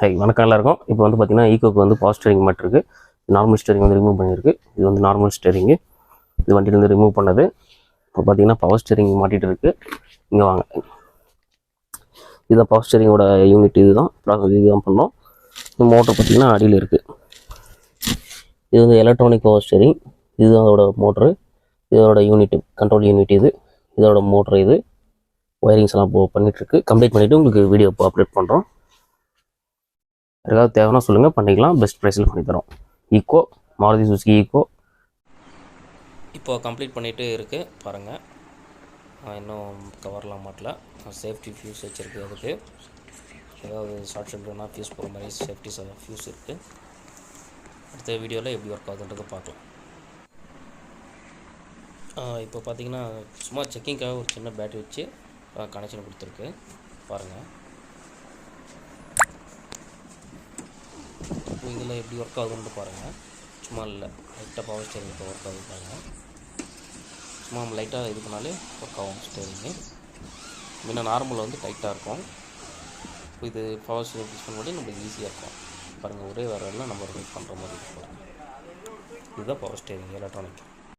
வணக்கம் எல்லாருக்கும். இப்போ வந்து பார்த்தீங்கன்னா ஈக்கோக்கு வந்து பவர் ஸ்டேரிங் மட்டும் இருக்குது. நார்மல் ஸ்டேரிங் வந்து ரிமூவ் பண்ணியிருக்கு. இது வந்து நார்மல் ஸ்டேரிங்கு. இது வண்டியிலேருந்து ரிமூவ் பண்ணது. இப்போ பார்த்தீங்கன்னா பவர் ஸ்டேரிங் மாட்டிகிட்டு இருக்குது. இங்கே வாங்க, இதுதான் பவர் ஸ்டேரிங்கோட யூனிட். இதுதான் பண்ணோம். இந்த மோட்டர் பார்த்தீங்கன்னா அடியில் இருக்குது. இது வந்து எலக்ட்ரானிக் பவர் ஸ்டேரிங். இதுதான் அதோட மோட்ரு. இதோட யூனிட், கண்ட்ரோல் யூனிட். இதோட மோட்ரு. ஒயரிங்ஸ் எல்லாம் பண்ணிகிட்ருக்கு. கம்ப்ளீட் பண்ணிவிட்டு உங்களுக்கு வீடியோ அப்லோட் பண்ணுறோம். யாருக்காவது தேவைன்னா சொல்லுங்கள், பண்ணிக்கலாம். பெஸ்ட் ப்ரைஸில் பண்ணித்தரோம். Eco, Maruti Suzuki eco. இப்போது கம்ப்ளீட் பண்ணிகிட்டு இருக்குது பாருங்கள். இன்னும் கவர்லாம் மாட்டல. சேஃப்டி ஃபியூஸ் வச்சுருக்கு. அதுக்கு ஏதாவது ஷார்ட் சர்க்யூட்னா ஃபியூஸ் போகிற மாதிரி சேஃப்டி ஃபியூஸ் இருக்குது. அடுத்த வீடியோவில் எப்படி ஒர்க் ஆகுதுன்றதை பார்க்கலாம். இப்போ பார்த்தீங்கன்னா சும்மா செக்கிங்காக ஒரு சின்ன பேட்டரி வச்சு கனெக்ஷன் கொடுத்துருக்கு பாருங்கள். இதில் எப்படி ஒர்க் ஆகுதுன்னு பாருங்கள். சும்மா இல்லை, லைட்டாக பவர் ஸ்டேரிங் இப்போ ஒர்க் ஆகுது பாருங்கள். சும்மா நம்ம லைட்டாக இது பண்ணாலே ஒர்க் ஆகும் ஸ்டேரிங்கு. முன்ன நார்மலில் வந்து டைட்டாக இருக்கும். இப்போ இது பவர் ஸ்டேரிங் யூஸ் பண்ணும்போது நம்மளுக்கு ஈஸியாக இருக்கும் பாருங்கள். ஒரே வேறு எல்லாம் நம்ம ரிமூவ் பண்ணுற மாதிரி இருக்கும். இதுதான் பவர் ஸ்டேரிங் எலக்ட்ரானிக்.